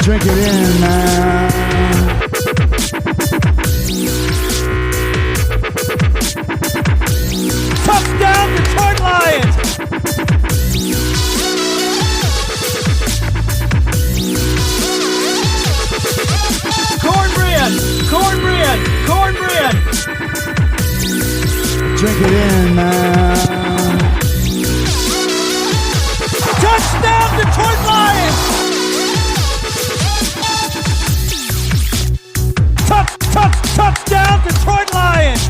Drink it in, man. Touchdown, Detroit Lions! Cornbread! Cornbread! Cornbread! Drink it in, man. Touchdown, Detroit Lions! Touchdown, Detroit Lions!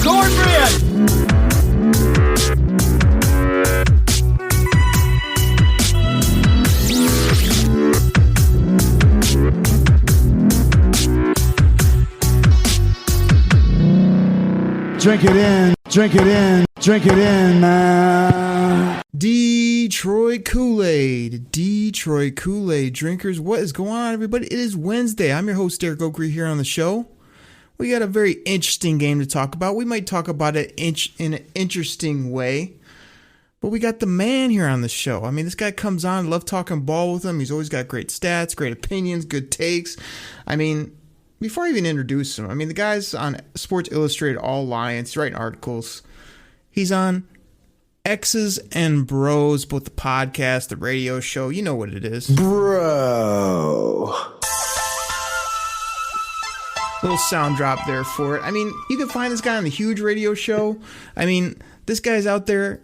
Cornbread! Drink it in, drink it in, drink it in, man. Detroit Koolaid drinkers. What is going on, everybody? It is Wednesday. I'm your host, Derek Oakley, here on the show. We got a very interesting game to talk about. We might talk about it in an interesting way. But we got the man here on the show. I mean, this guy comes on. I love talking ball with him. He's always got great stats, great opinions, good takes. I mean, before I even introduce him, I mean, the guy's on Sports Illustrated All Lions. He's writing articles. He's on X's and Bros, both the podcast, the radio show. You know what it is. Bro. Little sound drop there for it. I mean, you can find this guy on the huge radio show. I mean, this guy's out there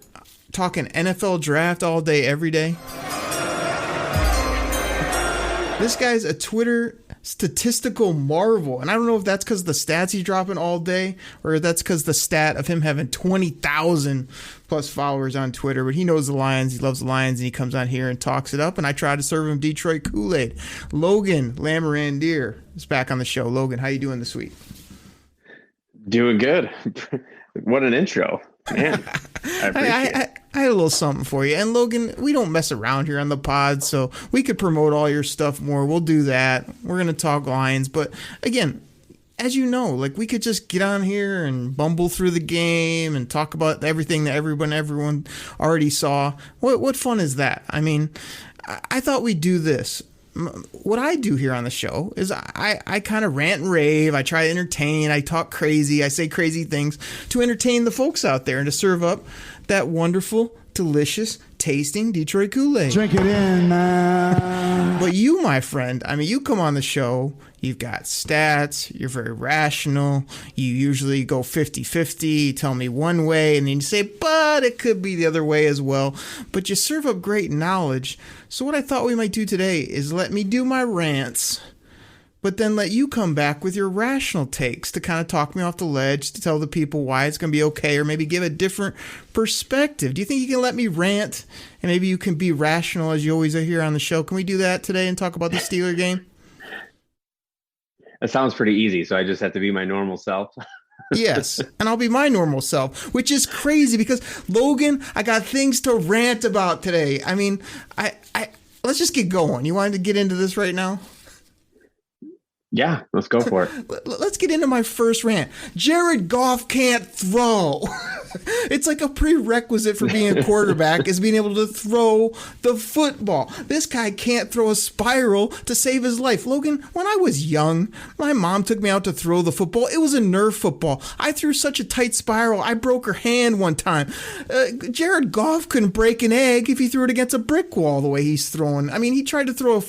talking NFL draft all day, every day. This guy's a Twitter statistical marvel. And I don't know if that's because of the stats he's dropping all day or if that's because the stat of him having 20,000 plus followers on Twitter. But he knows the Lions. He loves the Lions. And he comes on here and talks it up. And I try to serve him Detroit Koolaid. Logan Lamorandier is back on the show. Logan, how you doing this week? Doing good. What an intro. Man, I appreciate it. I had a little something for you. And Logan, we don't mess around here on the pod, so we could promote all your stuff more. We'll do that. We're going to talk Lions. But again, as you know, like we could just get on here and bumble through the game and talk about everything that everyone already saw. What fun is that? I mean, I thought we'd do this. What I do here on the show is I kind of rant and rave. I try to entertain. I talk crazy. I say crazy things to entertain the folks out there and to serve up that wonderful, delicious, tasting Detroit Kool-Aid. Drink it in, man. But you, my friend, I mean, you come on the show, you've got stats, you're very rational, you usually go 50-50, you tell me one way, and then you say, but it could be the other way as well. But you serve up great knowledge. So what I thought we might do today is let me do my rants, but then let you come back with your rational takes to kind of talk me off the ledge, to tell the people why it's going to be okay, or maybe give a different perspective. Do you think you can let me rant, and maybe you can be rational as you always are here on the show? Can we do that today and talk about the Steeler game? That sounds pretty easy, so I just have to be my normal self. Yes, and I'll be my normal self, which is crazy because, Logan, I got things to rant about today. I mean, I let's just get going. You wanted to get into this right now? Yeah, let's go for it. Let's get into my first rant. Jared Goff can't throw. It's like a prerequisite for being a quarterback is being able to throw the football. This guy can't throw a spiral to save his life. Logan, when I was young, my mom took me out to throw the football. It was a Nerf football. I threw such a tight spiral, I broke her hand one time. Jared Goff couldn't break an egg if he threw it against a brick wall the way he's throwing. I mean, he tried to throw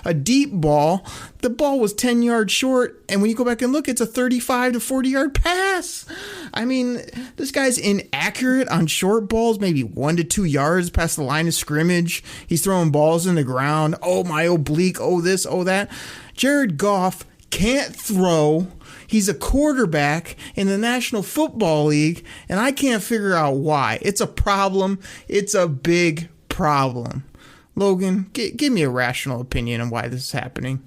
a deep ball. The ball was 10 yards short, and when you go back and look, it's a 35 to 40 yard pass. I mean, this guy's inaccurate on short balls, maybe 1 to 2 yards past the line of scrimmage. He's throwing balls in the ground. Oh, my oblique. Oh, this, oh, that. Jared Goff can't throw. He's a quarterback in the National Football League, and I can't figure out why. It's a problem. It's a big problem. Logan, give me a rational opinion on why this is happening.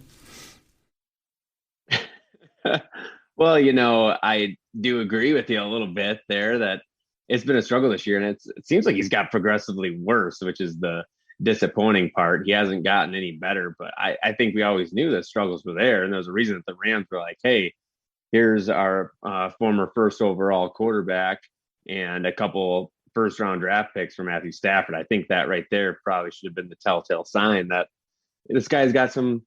Well, you know, I do agree with you a little bit there that it's been a struggle this year, and it seems like he's got progressively worse, which is the disappointing part. He hasn't gotten any better, but I think we always knew that struggles were there, and there's a reason that the Rams were like, hey, here's our former first overall quarterback and a couple first round draft picks for Matthew Stafford. I think that right there probably should have been the telltale sign that this guy's got some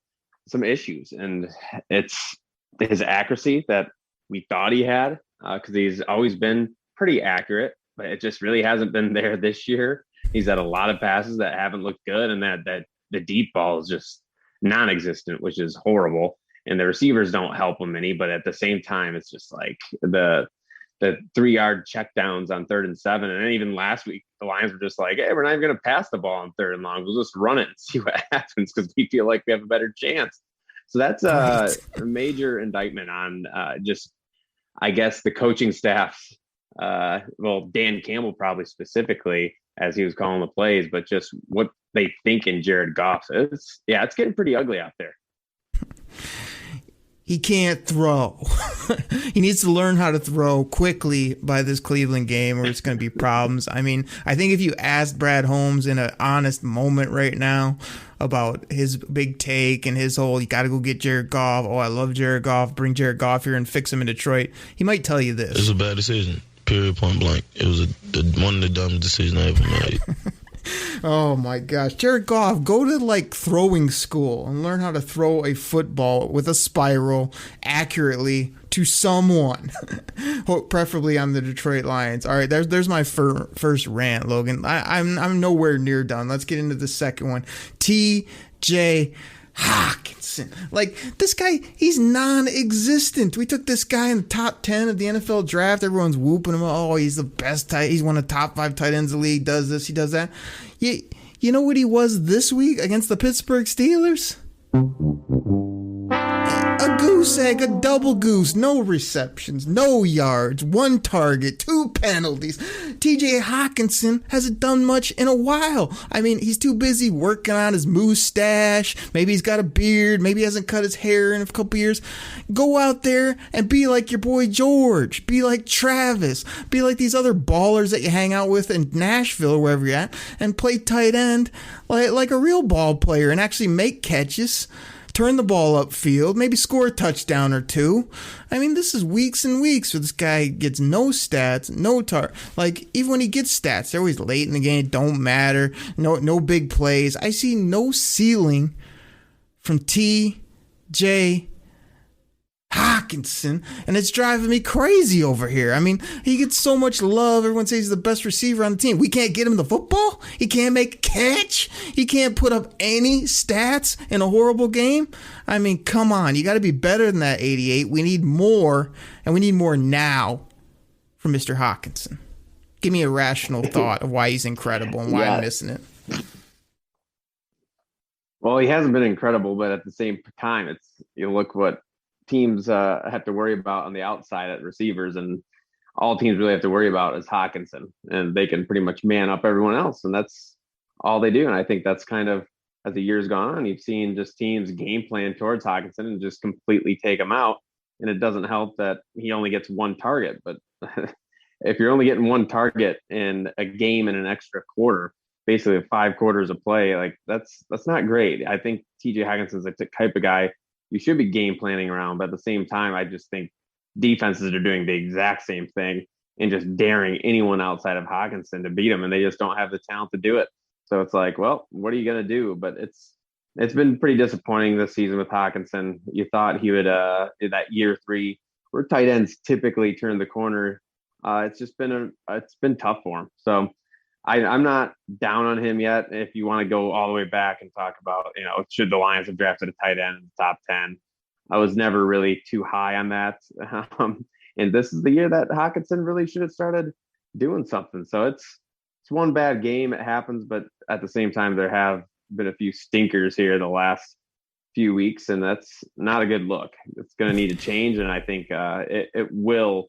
issues, and it's his accuracy that we thought he had, because he's always been pretty accurate, but it just really hasn't been there this year. He's had a lot of passes that haven't looked good, and that the deep ball is just non-existent, which is horrible. And the receivers don't help him any, but at the same time, it's just like the 3-yard checkdowns on 3rd and 7. And then even last week, the Lions were just like, hey, we're not even going to pass the ball on 3rd and long. We'll just run it and see what happens because we feel like we have a better chance. So that's a major indictment on just, I guess, the coaching staff. Well, Dan Campbell probably specifically, as he was calling the plays, but just what they think in Jared Goff. It's getting pretty ugly out there. He can't throw. He needs to learn how to throw quickly by this Cleveland game, or it's going to be problems. I mean, I think if you asked Brad Holmes in an honest moment right now about his big take and his whole, you got to go get Jared Goff. Oh, I love Jared Goff. Bring Jared Goff here and fix him in Detroit. He might tell you this. It was a bad decision. Period, point blank. It was one of the dumbest decisions I ever made. Oh my gosh. Jared Goff, go to like throwing school and learn how to throw a football with a spiral accurately to someone, preferably on the Detroit Lions. All right, there's my first rant, Logan. I'm nowhere near done. Let's get into the second one. TJ Hawkinson. Like, this guy, he's non-existent. We took this guy in the top 10 of the NFL draft. Everyone's whooping him. Oh, he's the best tight. He's one of the top 5 tight ends in the league. Does this, he does that. You know what he was this week against the Pittsburgh Steelers? A goose egg, a double goose, no receptions, no yards, 1 target, 2 penalties. TJ Hawkinson hasn't done much in a while. I mean, he's too busy working on his mustache. Maybe he's got a beard. Maybe he hasn't cut his hair in a couple years. Go out there and be like your boy George. Be like Travis. Be like these other ballers that you hang out with in Nashville or wherever you're at, and play tight end like a real ball player and actually make catches. Turn the ball upfield, maybe score a touchdown or 2. I mean, this is weeks and weeks where this guy gets no stats, like, even when he gets stats, they're always late in the game, don't matter, no big plays. I see no ceiling from TJ Hawkinson, and it's driving me crazy over here. I mean, he gets so much love. Everyone says he's the best receiver on the team. We can't get him the football. He can't make a catch. He can't put up any stats in a horrible game. I mean, come on. You got to be better than that 88. We need more, and we need more now from Mr. Hawkinson. Give me a rational thought of why he's incredible and why I'm missing it. Well, he hasn't been incredible, but at the same time, look what teams have to worry about on the outside at receivers, and all teams really have to worry about is Hawkinson, and they can pretty much man up everyone else, and that's all they do. And I think that's kind of, as the years gone on, you've seen just teams game plan towards Hawkinson and just completely take him out. And it doesn't help that he only gets 1 target, but if you're only getting 1 target in a game in an extra quarter, basically 5 quarters of play, like that's not great. I think TJ Hawkinson's the type of guy you should be game planning around, but at the same time, I just think defenses are doing the exact same thing and just daring anyone outside of Hawkinson to beat him, and they just don't have the talent to do it. So it's like, well, what are you going to do? But it's been pretty disappointing this season with Hawkinson. You thought he would, in that year 3, where tight ends typically turn the corner. It's been tough for him. So I'm not down on him yet. If you want to go all the way back and talk about, should the Lions have drafted a tight end in the top 10? I was never really too high on that. And this is the year that Hawkinson really should have started doing something. So it's one bad game. It happens, but at the same time, there have been a few stinkers here the last few weeks, and that's not a good look. It's going to need to change, and I think it will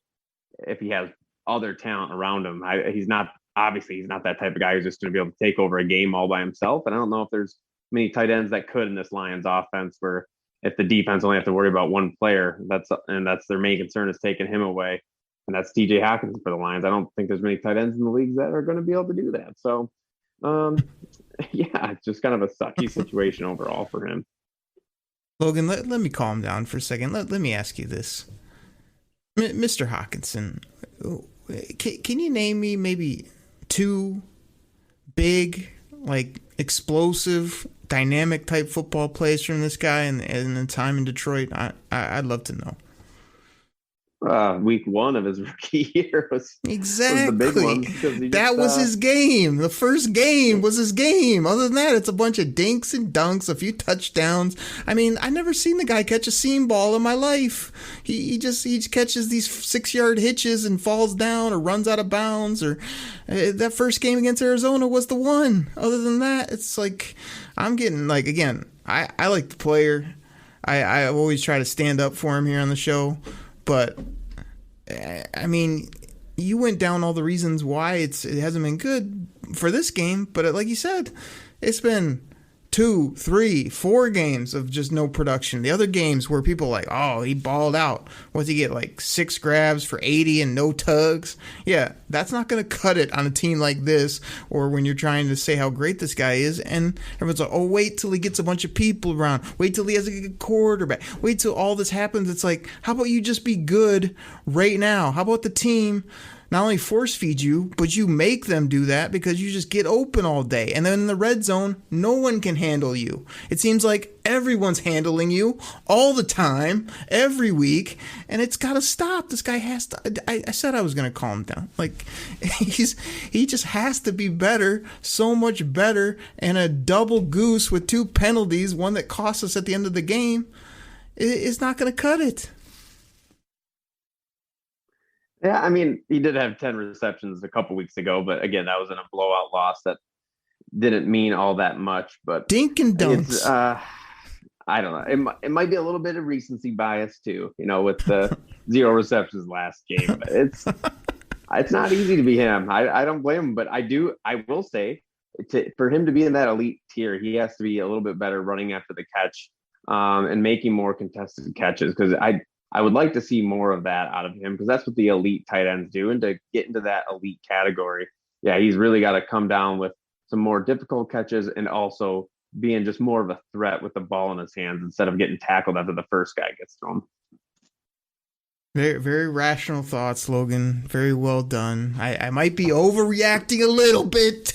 if he has other talent around him. He's not that type of guy who's just going to be able to take over a game all by himself. And I don't know if there's many tight ends that could in this Lions offense, where if the defense only have to worry about 1 player, that's their main concern, is taking him away. And that's TJ Hawkinson for the Lions. I don't think there's many tight ends in the leagues that are going to be able to do that. So, it's just kind of a sucky situation overall for him. Logan, let me calm down for a second. Let me ask you this. Mr. Hawkinson, can you name me maybe two big, like explosive, dynamic type football plays from this guy in the time in Detroit? I'd love to know. Week one of his rookie year was the big one. That was his game. The first game was his game. Other than that, it's a bunch of dinks and dunks, a few touchdowns. I mean, I never seen the guy catch a seam ball in my life. He just catches these 6-yard hitches and falls down or runs out of bounds. Or that first game against Arizona was the one. Other than that, it's like I'm getting like, again, I like the player. I always try to stand up for him here on the show. But, I mean, you went down all the reasons why it hasn't been good for this game. But like you said, it's been 2, 3, 4 games of just no production. The other games where people are like, oh, he balled out. What's he get, like 6 grabs for 80 and no tugs? Yeah, that's not going to cut it on a team like this, or when you're trying to say how great this guy is. And everyone's like, oh, wait till he gets a bunch of people around. Wait till he has a good quarterback. Wait till all this happens. It's like, how about you just be good right now? How about the team not only force feed you, but you make them do that because you just get open all day. And then in the red zone, no one can handle you. It seems like everyone's handling you all the time, every week, and it's got to stop. This guy has to. I said I was going to calm him down. Like, he just has to be better, so much better, and a double goose with 2 penalties, one that cost us at the end of the game, is not going to cut it. Yeah, I mean, he did have 10 receptions a couple weeks ago, but again, that was in a blowout loss that didn't mean all that much. But dink and dunks. I don't know. It might be a little bit of recency bias too, with the 0 receptions last game. But it's not easy to be him. I don't blame him, but I will say, for him to be in that elite tier, he has to be a little bit better running after the catch and making more contested catches, because I would like to see more of that out of him, because that's what the elite tight ends do. And to get into that elite category, yeah, he's really got to come down with some more difficult catches and also being just more of a threat with the ball in his hands instead of getting tackled after the first guy gets to him. Very, very rational thoughts, Logan. Very well done. I might be overreacting a little bit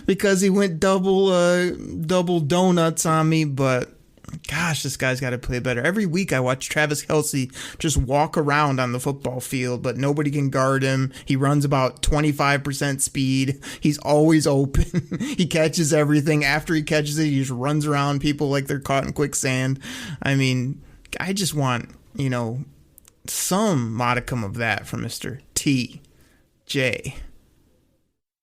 because he went double donuts on me, but gosh, this guy's got to play better. Every week I watch Travis Kelce just walk around on the football field, but nobody can guard him. He runs about 25% speed. He's always open. He catches everything. After he catches it, he just runs around people like they're caught in quicksand. I mean, I just want, some modicum of that from Mr. T.J.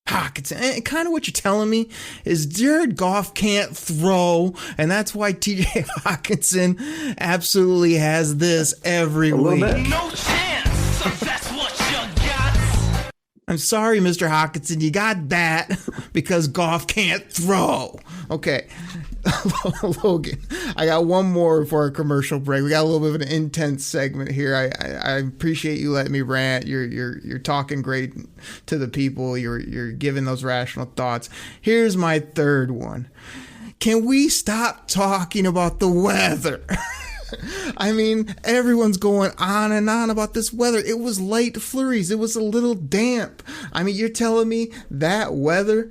Hawkinson. And kind of what you're telling me is Jared Goff can't throw, and that's why TJ Hawkinson absolutely has this every week. No chance, so that's what you got. I'm sorry, Mr. Hawkinson, you got that because Goff can't throw. Okay. Logan, I got one more for our commercial break. We got a little bit of an intense segment here. I appreciate you letting me rant. You're talking great to the people. You're giving those rational thoughts. Here's my third one. Can we stop talking about the weather? I mean, everyone's going on and on about this weather. It was light flurries. It was a little damp. I mean, you're telling me that weather,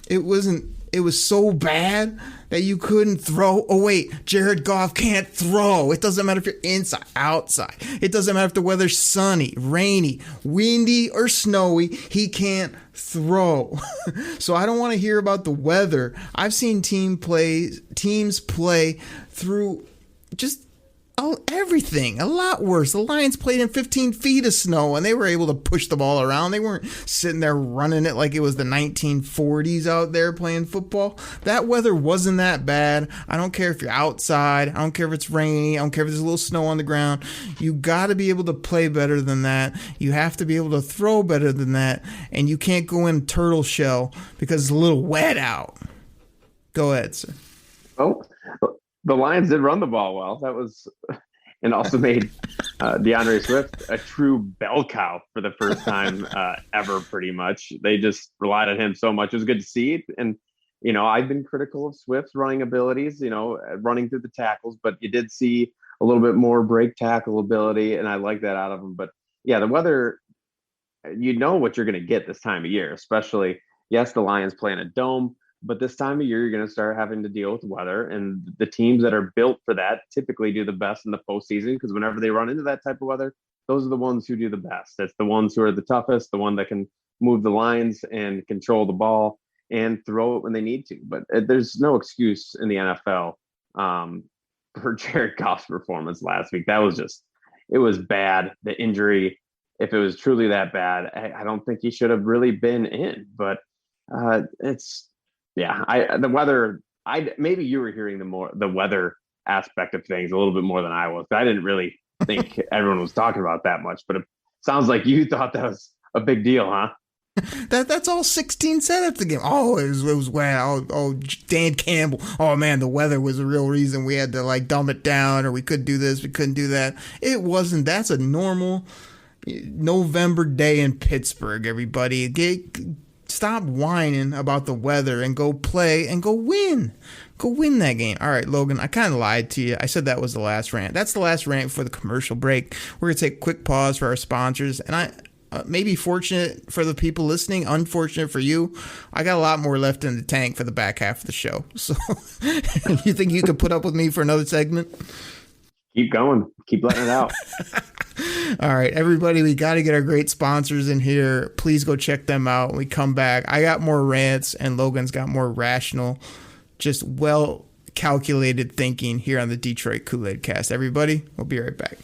it was so bad that you couldn't throw. Oh, wait, Jared Goff can't throw. It doesn't matter if you're inside, outside. It doesn't matter if the weather's sunny, rainy, windy, or snowy. He can't throw. So I don't want to hear about the weather. I've seen teams play through just everything a lot worse. The Lions played in 15 feet of snow and they were able to push the ball around. They weren't sitting there running it like it was the 1940s out there playing football. That weather wasn't that bad. I don't care if you're outside. I don't care if it's rainy. I don't care if there's a little snow on the ground. You got to be able to play better than that. You have to be able to throw better than that. And you can't go in turtle shell because it's a little wet out. Go ahead, sir. Oh, the Lions did run the ball well. That was, and also made DeAndre Swift a true bell cow for the first time ever, pretty much. They just relied on him so much. It was good to see. And, I've been critical of Swift's running abilities, running through the tackles, but you did see a little bit more break tackle ability, and I like that out of him. But the weather, you know what you're going to get this time of year, especially, yes, the Lions play in a dome, but this time of year, you're going to start having to deal with weather. And the teams that are built for that typically do the best in the postseason, because whenever they run into that type of weather, those are the ones who do the best. That's the ones who are the toughest, the one that can move the lines and control the ball and throw it when they need to. But there's no excuse in the NFL for Jared Goff's performance last week. That was it was bad. The injury, if it was truly that bad, I don't think he should have really been in. But the weather. Maybe you were hearing the weather aspect of things a little bit more than I was. I didn't really think everyone was talking about that much. But it sounds like you thought that was a big deal, huh? That's all 16 said at the game. Oh, it was wet. Oh, Dan Campbell. Oh man, the weather was the real reason we had to like dumb it down, or we could do this, we couldn't do that. It wasn't. That's a normal November day in Pittsburgh. Everybody, stop whining about the weather and go play and go win. Go win that game. All right, Logan, I kind of lied to you. I said that was the last rant. That's the last rant for the commercial break. We're going to take a quick pause for our sponsors. And I maybe fortunate for the people listening, unfortunate for you, I got a lot more left in the tank for the back half of the show. So you think you could put up with me for another segment? Keep going. Keep letting it out. All right, everybody, we got to get our great sponsors in here. Please go check them out when we come back. I got more rants, and Logan's got more rational, just well-calculated thinking here on the Detroit Koolaid Cast. Everybody, we'll be right back.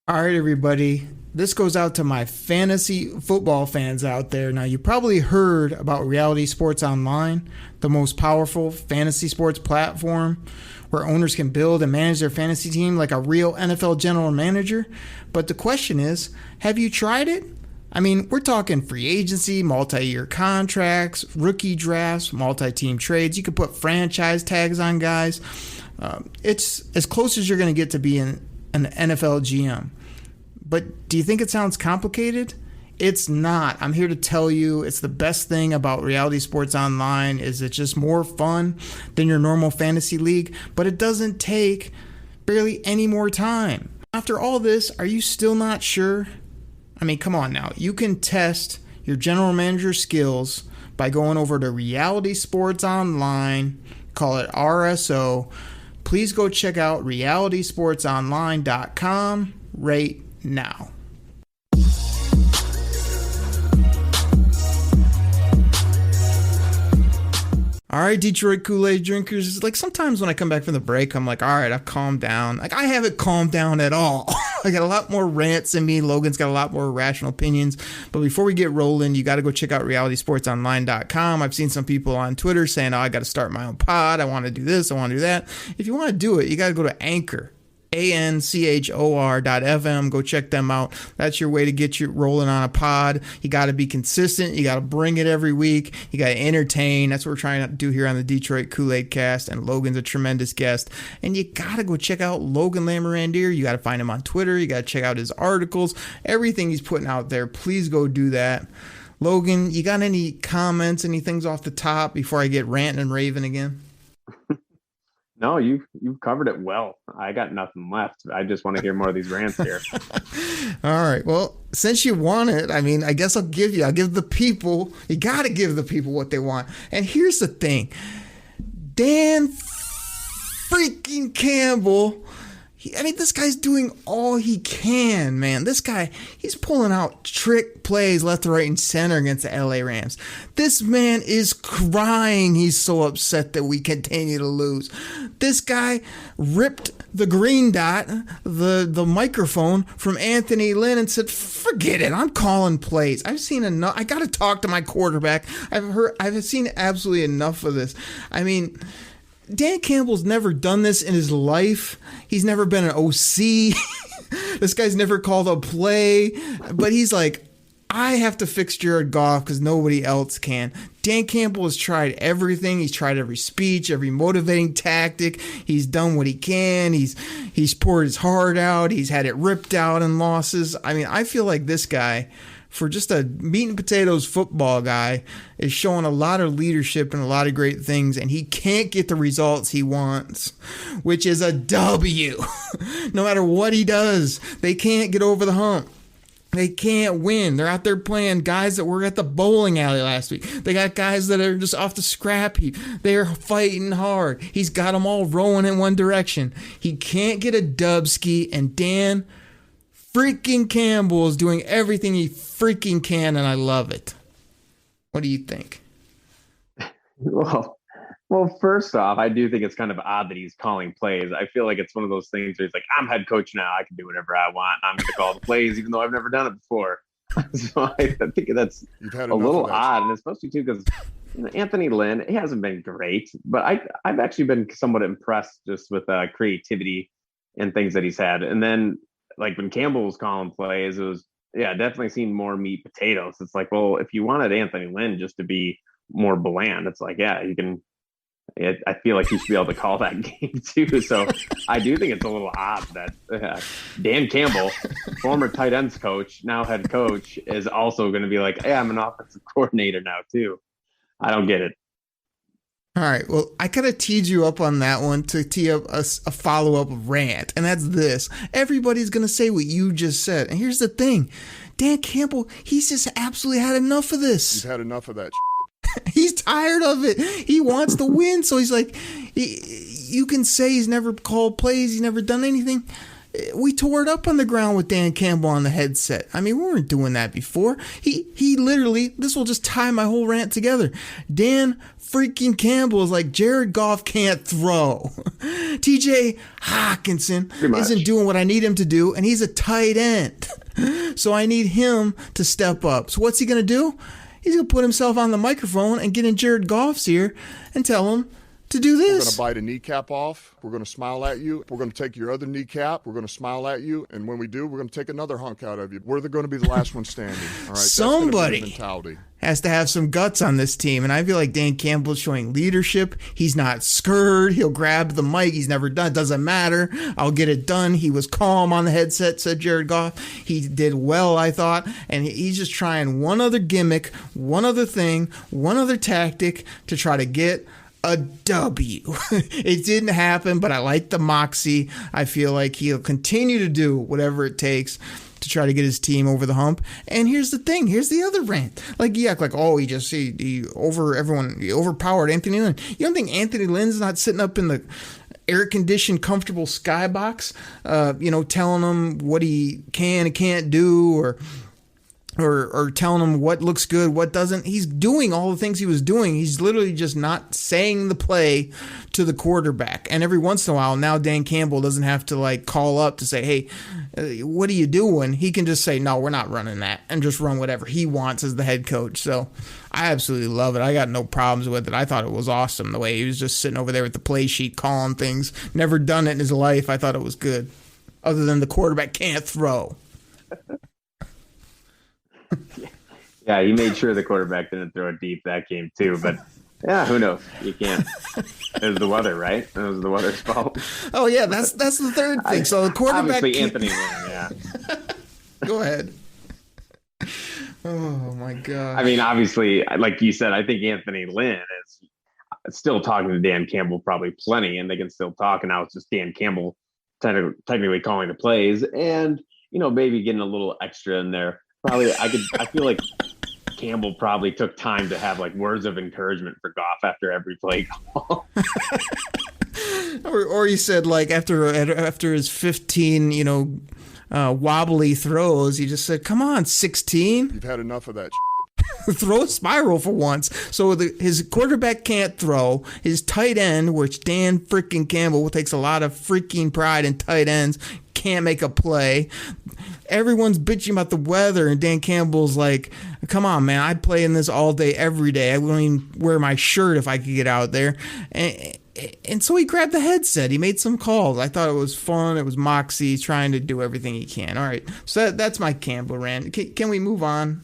All right, everybody. This goes out to my fantasy football fans out there. Now, you probably heard about Reality Sports Online, the most powerful fantasy sports platform where owners can build and manage their fantasy team like a real NFL general manager. But the question is, have you tried it? I mean, we're talking free agency, multi-year contracts, rookie drafts, multi-team trades. You could put franchise tags on guys. It's as close as you're going to get to being an NFL GM. But do you think it sounds complicated? It's not. I'm here to tell you it's the best thing about Reality Sports Online is it's just more fun than your normal fantasy league, but it doesn't take barely any more time. After all this, are you still not sure? I mean, come on now. You can test your general manager skills by going over to Reality Sports Online, call it RSO. Please go check out realitysportsonline.com right now. All right, Detroit Kool-Aid drinkers. Like sometimes when I come back from the break, I'm like, all right, I've calmed down. Like I haven't calmed down at all. I got a lot more rants in me. Logan's got a lot more rational opinions. But before we get rolling, you got to go check out realitysportsonline.com. I've seen some people on Twitter saying, oh, I got to start my own pod. I want to do this. I want to do that. If you want to do it, you got to go to Anchor. ANCHOR.FM. Go check them out. That's your way to get you rolling on a pod. You got to be consistent. You got to bring it every week. You got to entertain. That's what we're trying to do here on the Detroit Koolaid Cast. And Logan's a tremendous guest. And you got to go check out Logan Lamorandier. You got to find him on Twitter. You got to check out his articles. Everything he's putting out there. Please go do that. Logan, you got any comments, any things off the top before I get ranting and raving again? No, you've covered it well. I got nothing left. I just want to hear more of these rants here. All right. Well, since you want it, I mean, I guess I'll give the people, you got to give the people what they want. And here's the thing. Dan freaking Campbell, this guy's doing all he can, man. This guy, he's pulling out trick plays left, right, and center against the LA Rams. This man is crying. He's so upset that we continue to lose. This guy ripped the green dot, the microphone from Anthony Lynn and said, forget it. I'm calling plays. I've seen enough. I got to talk to my quarterback. I've seen absolutely enough of this. I mean, Dan Campbell's never done this in his life. He's never been an OC. This guy's never called a play. But he's like, I have to fix Jared Goff because nobody else can. Dan Campbell has tried everything. He's tried every speech, every motivating tactic. He's done what he can. He's poured his heart out. He's had it ripped out in losses. I mean, I feel like this guy for just a meat and potatoes football guy, is showing a lot of leadership and a lot of great things, and he can't get the results he wants, which is a W. No matter what he does, they can't get over the hump. They can't win. They're out there playing guys that were at the bowling alley last week. They got guys that are just off the scrap heap. They're fighting hard. He's got them all rowing in one direction. He can't get a dubski, and Dan freaking Campbell is doing everything he freaking can, and I love it. What do you think? Well, first off, I do think it's kind of odd that he's calling plays. I feel like it's one of those things where he's like, I'm head coach now. I can do whatever I want. I'm going to call the plays, even though I've never done it before. So I think that's a little odd, and especially too because Anthony Lynn, he hasn't been great, but I've actually been somewhat impressed just with creativity and things that he's had. And then like when Campbell was calling plays, it was definitely seen more meat potatoes. It's like, well, if you wanted Anthony Lynn just to be more bland, it's like, you can. I feel like he should be able to call that game too. So I do think it's a little odd that Dan Campbell, former tight ends coach, now head coach, is also going to be like, hey, I'm an offensive coordinator now too. I don't get it. All right. Well, I kind of teed you up on that one to tee up a follow-up rant, and that's this. Everybody's going to say what you just said. And here's the thing. Dan Campbell, he's just absolutely had enough of this. He's had enough of that. He's tired of it. He wants to win. So he's like, you can say he's never called plays. He's never done anything. We tore it up on the ground with Dan Campbell on the headset. I mean, we weren't doing that before. He literally, this will just tie my whole rant together. Dan freaking Campbell is like, Jared Goff can't throw. TJ Hawkinson isn't doing what I need him to do, and he's a tight end. So I need him to step up. So what's he going to do? He's going to put himself on the microphone and get in Jared Goff's ear and tell him to do this. We're going to bite a kneecap off. We're going to smile at you. We're going to take your other kneecap. We're going to smile at you. And when we do, we're going to take another hunk out of you. We're going to be the last one standing. All right? Somebody That's mentality. Has to have some guts on this team. And I feel like Dan Campbell's showing leadership. He's not scared. He'll grab the mic. He's never done. It doesn't matter. I'll get it done. He was calm on the headset, said Jared Goff. He did well, I thought. And he's just trying one other gimmick, one other thing, one other tactic to try to get a W. It didn't happen, but I like the moxie. I feel like he'll continue to do whatever it takes to try to get his team over the hump. And here's the thing. Here's the other rant. Like, you act like, oh, he overpowered Anthony Lynn. You don't think Anthony Lynn's not sitting up in the air-conditioned, comfortable skybox, telling him what he can and can't do, or telling him what looks good, what doesn't. He's doing all the things he was doing. He's literally just not saying the play to the quarterback. And every once in a while, now Dan Campbell doesn't have to like call up to say, hey, what are you doing? He can just say, no, we're not running that, and just run whatever he wants as the head coach. So I absolutely love it. I got no problems with it. I thought it was awesome the way he was just sitting over there with the play sheet calling things. Never done it in his life. I thought it was good. Other than the quarterback can't throw. Yeah, he made sure the quarterback didn't throw it deep that game too. But yeah, who knows? You can't. It was the weather, right? It was the weather's fault. Oh yeah, that's the third thing. So the quarterback, obviously Anthony Lynn. Yeah. Go ahead. Oh my God. I mean, obviously, like you said, I think Anthony Lynn is still talking to Dan Campbell probably plenty, and they can still talk. And now it's just Dan Campbell technically calling the plays, and maybe getting a little extra in there. Probably, I feel like Campbell probably took time to have like words of encouragement for Goff after every play call. or he said like after his 15, wobbly throws, he just said, "Come on, 16. You've had enough of that. Throw a spiral for once." So his quarterback can't throw. His tight end, which Dan freaking Campbell takes a lot of freaking pride in tight ends, can't make a play. Everyone's bitching about the weather, and Dan Campbell's like, come on, man, I'd play in this all day, every day. I wouldn't even wear my shirt if I could get out there. And so he grabbed the headset. He made some calls. I thought it was fun. It was moxie, trying to do everything he can. All right, so that's my Campbell rant. Can we move on?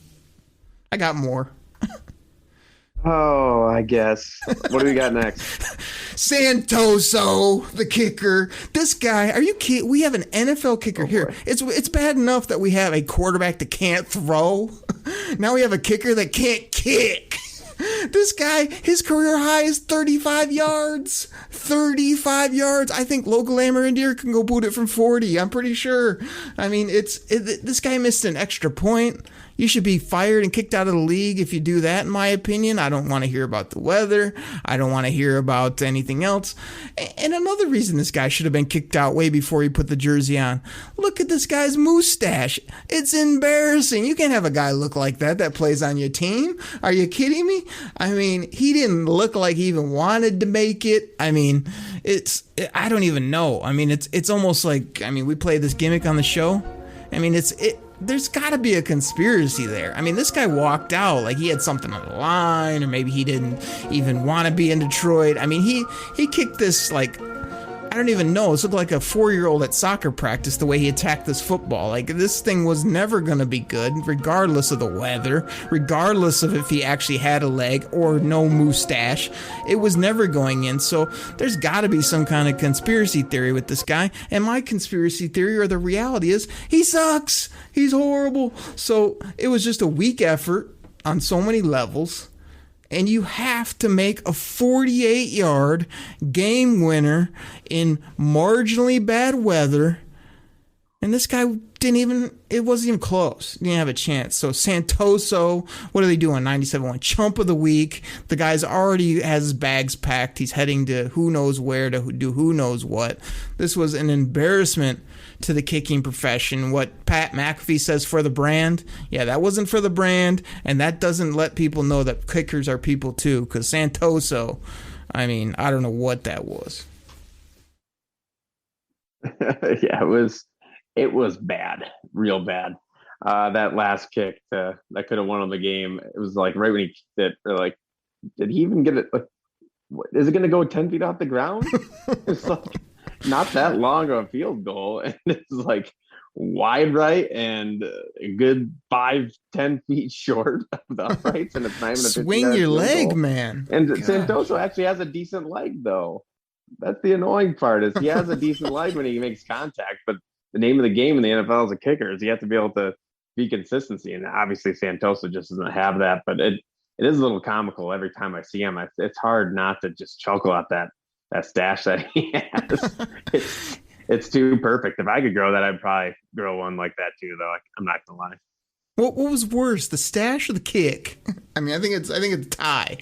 I got more. Oh, I guess. What do we got next? Santoso, the kicker. This guy, are you kidding? We have an NFL kicker here. It's bad enough that we have a quarterback that can't throw. Now we have a kicker that can't kick. This guy, his career high is 35 yards. 35 yards. I think Logan Lamorandier can go boot it from 40. I'm pretty sure. I mean, this guy missed an extra point. You should be fired and kicked out of the league if you do that, in my opinion. I don't want to hear about the weather. I don't want to hear about anything else. And another reason this guy should have been kicked out way before he put the jersey on. Look at this guy's mustache. It's embarrassing. You can't have a guy look like that plays on your team. Are you kidding me? I mean, he didn't look like he even wanted to make it. I mean, I don't even know. I mean, it's almost like, I mean, we play this gimmick on the show. I mean, there's got to be a conspiracy there. I mean, this guy walked out like he had something on the line, or maybe he didn't even want to be in Detroit. I mean, he kicked this like, I don't even know. It looked like a 4-year-old at soccer practice the way he attacked this football. Like, this thing was never going to be good, regardless of the weather, regardless of if he actually had a leg or no mustache. It was never going in. So there's got to be some kind of conspiracy theory with this guy. And my conspiracy theory, or the reality, is he sucks. He's horrible. So it was just a weak effort on so many levels. And you have to make a 48-yard game winner in marginally bad weather. And this guy it wasn't even close. He didn't have a chance. So Santoso, what are they doing? 97-1 chump of the week. The guy's already has his bags packed. He's heading to who knows where to do who knows what. This was an embarrassment to the kicking profession. What Pat McAfee says for the brand, yeah, that wasn't for the brand, and that doesn't let people know that kickers are people too, because Santoso, I mean, I don't know what that was. Yeah, it was bad, real bad. That last kick that could have won the game, it was like right when he kicked it, like, did he even get it? Like, is it going to go 10 feet off the ground? It's like not that long of a field goal, and it's like wide right and a good 5-10 feet short of the uprights, and it's not even a swing your leg, goal. Man. And Santoso actually has a decent leg, though. That's the annoying part, is he has a decent leg when he makes contact, but the name of the game in the NFL as a kicker is you have to be able to be consistency, and obviously Santoso just doesn't have that. But it is a little comical every time I see him. It's hard not to just chuckle at that stash that he has. It's too perfect. If I could grow that, I'd probably grow one like that too, though. I'm not gonna lie. What was worse, the stash or the kick? I mean, I think it's a tie.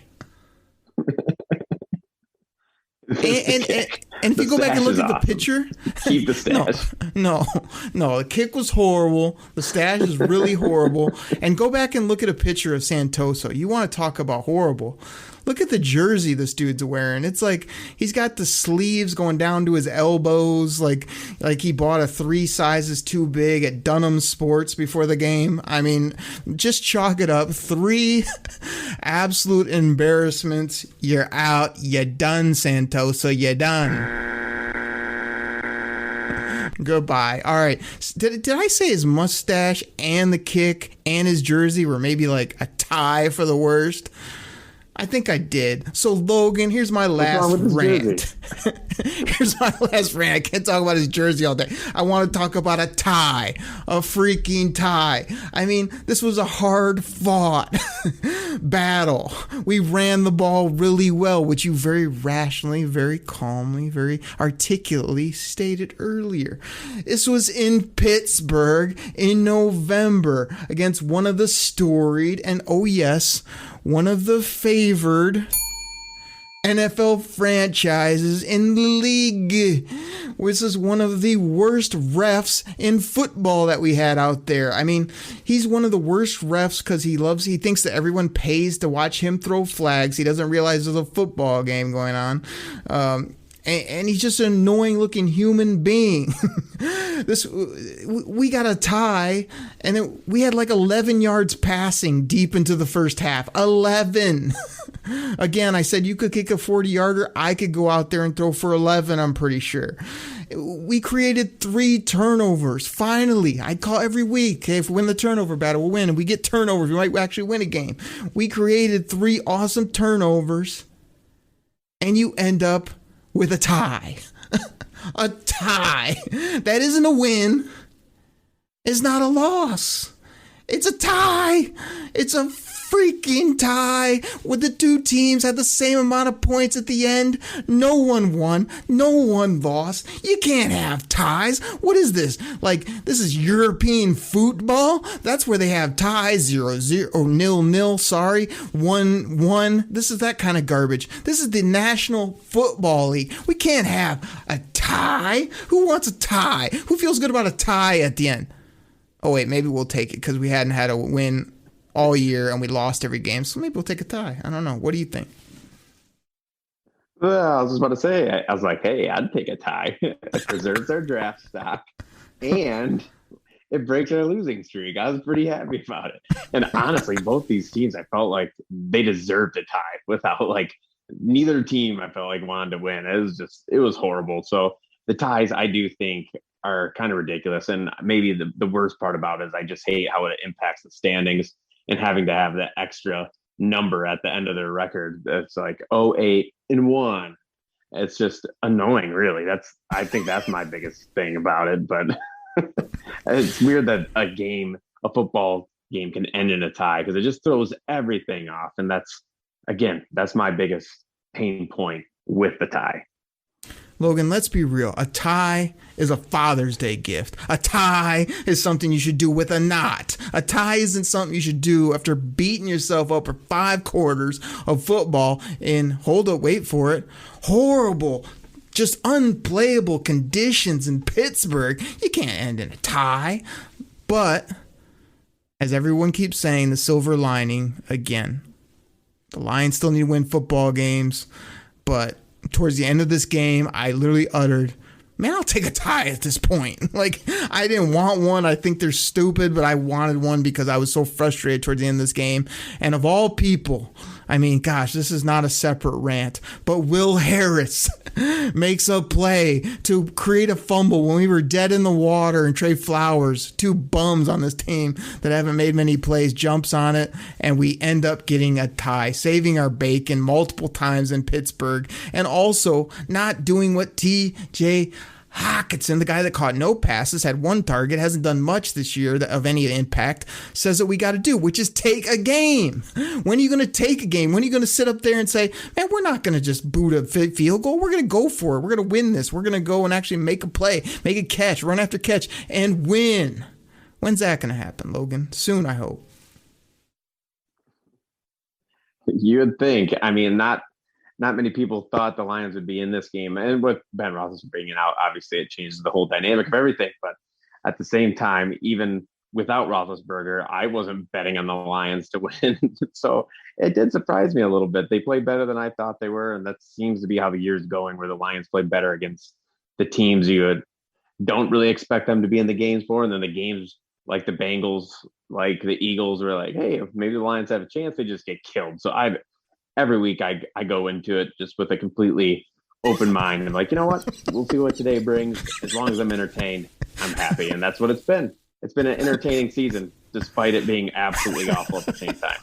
And if you go back and look at the picture, keep the stash. No, the kick was horrible. The stash is really horrible. And go back and look at a picture of Santoso. You want to talk about horrible? Look at the jersey this dude's wearing. It's like he's got the sleeves going down to his elbows, like he bought a 3 sizes too big at Dunham Sports before the game. I mean, just chalk it up. 3 absolute embarrassments. You're out. You're done, Santoso. You're done. Goodbye. All right. Did I say his mustache and the kick and his jersey were maybe like a tie for the worst? I think I did. So, Logan, here's my last rant. Here's my last rant. I can't talk about his jersey all day. I want to talk about a tie. A freaking tie. I mean, this was a hard-fought battle. We ran the ball really well, which you very rationally, very calmly, very articulately stated earlier. This was in Pittsburgh in November against one of the storied and, oh yes, one of the favored NFL franchises in the league. This is one of the worst refs in football that we had out there. I mean, he's one of the worst refs because he thinks that everyone pays to watch him throw flags. He doesn't realize there's a football game going on. And he's just an annoying looking human being. We got a tie, and we had like 11 yards passing deep into the first half. 11. Again, I said you could kick a 40-yarder. I could go out there and throw for 11, I'm pretty sure. We created 3 turnovers. Finally, I call every week, hey, if we win the turnover battle, we'll win. And we get turnovers, we might actually win a game. We created 3 awesome turnovers, and you end up with a tie. A tie. That isn't a win. It's not a loss. It's a tie. It's a freaking tie. With the two teams had the same amount of points at the end. No one won. No one lost. You can't have ties. What is this? Like, this is European football? That's where they have ties. 0-0 or 0-0. Sorry. 1-1. This is that kind of garbage. This is the National Football League. We can't have a tie. Who wants a tie? Who feels good about a tie at the end? Oh, wait, maybe we'll take it because we hadn't had a win all year and we lost every game. So maybe we'll take a tie. I don't know. What do you think? Well, I was just about to say, I was like, hey, I'd take a tie. It preserves our draft stock and it breaks our losing streak. I was pretty happy about it. And honestly, both these teams, I felt like they deserved a tie without like neither team I felt like wanted to win. It was horrible. So the ties, I do think, are kind of ridiculous. And maybe the worst part about it is I just hate how it impacts the standings and having to have that extra number at the end of their record. It's like 0-8-1. It's just annoying, really. I think that's my biggest thing about it. But it's weird that a football game can end in a tie because it just throws everything off. And that's my biggest pain point with the tie. Logan, let's be real. A tie is a Father's Day gift. A tie is something you should do with a knot. A tie isn't something you should do after beating yourself up for 5 quarters of football in, hold up, wait for it, horrible, just unplayable conditions in Pittsburgh. You can't end in a tie. But, as everyone keeps saying, the silver lining, again, the Lions still need to win football games, but towards the end of this game, I literally uttered, man, I'll take a tie at this point. Like, I didn't want one. I think they're stupid, but I wanted one because I was so frustrated towards the end of this game. And of all people, I mean, gosh, this is not a separate rant, but Will Harris makes a play to create a fumble when we were dead in the water, and Trey Flowers, 2 bums on this team that haven't made many plays, jumps on it, and we end up getting a tie, saving our bacon multiple times in Pittsburgh, and also not doing what TJ Hawkinson, the guy that caught no passes, had 1 target, hasn't done much this year of any impact, says that we got to do, which is take a game. When are you going to take a game? When are you going to sit up there and say, man, we're not going to just boot a field goal. We're going to go for it. We're going to win this. We're going to go and actually make a play, make a catch, run after catch, and win. When's that going to happen, Logan? Soon, I hope. You would think. I mean, not many people thought the Lions would be in this game. And with Ben Roethlisberger bringing out, obviously it changes the whole dynamic of everything. But at the same time, even without Roethlisberger, I wasn't betting on the Lions to win. So it did surprise me a little bit. They played better than I thought they were. And that seems to be how the year's going, where the Lions play better against the teams you don't really expect them to be in the games for. And then the games like the Bengals, like the Eagles, were like, hey, if maybe the Lions have a chance, they just get killed. So every week I go into it just with a completely open mind. And I'm like, you know what? We'll see what today brings. As long as I'm entertained, I'm happy. And that's what it's been. It's been an entertaining season, despite it being absolutely awful at the same time.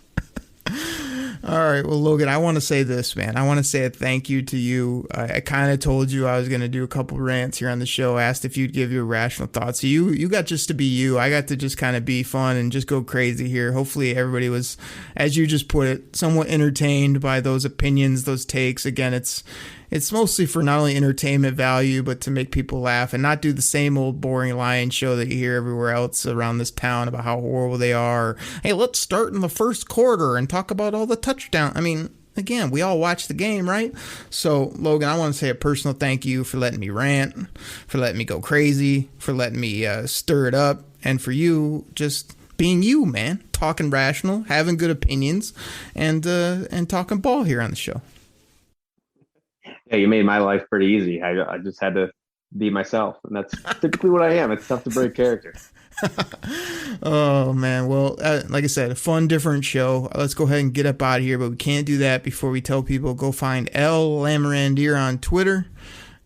All right. Well, Logan, I want to say this, man. I want to say a thank you to you. I kind of told you I was going to do a couple rants here on the show, asked if you'd give your rational thoughts. So you got just to be you. I got to just kind of be fun and just go crazy here. Hopefully everybody was, as you just put it, somewhat entertained by those opinions, those takes. Again, it's mostly for not only entertainment value, but to make people laugh and not do the same old boring Lions show that you hear everywhere else around this town about how horrible they are. Or, hey, let's start in the first quarter and talk about all the touchdowns. I mean, again, we all watch the game, right? So, Logan, I want to say a personal thank you for letting me rant, for letting me go crazy, for letting me stir it up, and for you just being you, man, talking rational, having good opinions, and talking ball here on the show. Yeah, you made my life pretty easy. I just had to be myself, and that's typically what I am. It's tough to break character. Oh, man. Well, like I said, a fun, different show. Let's go ahead and get up out of here, but we can't do that before we tell people go find Lamorandier on Twitter.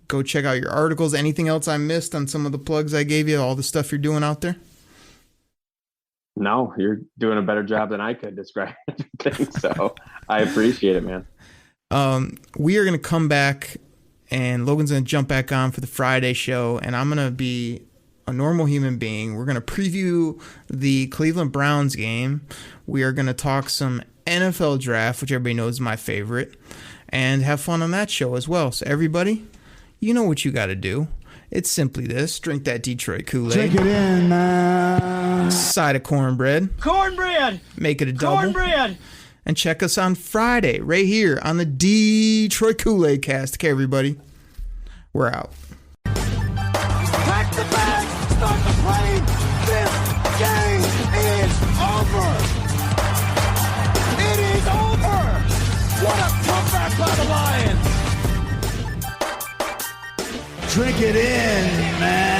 Go check out your articles. Anything else I missed on some of the plugs I gave you, all the stuff you're doing out there? No, you're doing a better job than I could describe everything, so I appreciate it, man. We are going to come back, and Logan's going to jump back on for the Friday show, and I'm going to be a normal human being. We're going to preview the Cleveland Browns game. We are going to talk some NFL draft, which everybody knows is my favorite, and have fun on that show as well. So everybody, you know what you got to do. It's simply this. Drink that Detroit Koolaid. Drink it in, man. Side of cornbread. Cornbread! Make it a double. Cornbread! And check us on Friday right here on the Detroit Koolaid Cast. Okay, everybody. We're out. Pack the bags, start the plane. This game is over. It is over. What a comeback by the Lions. Drink it in, man.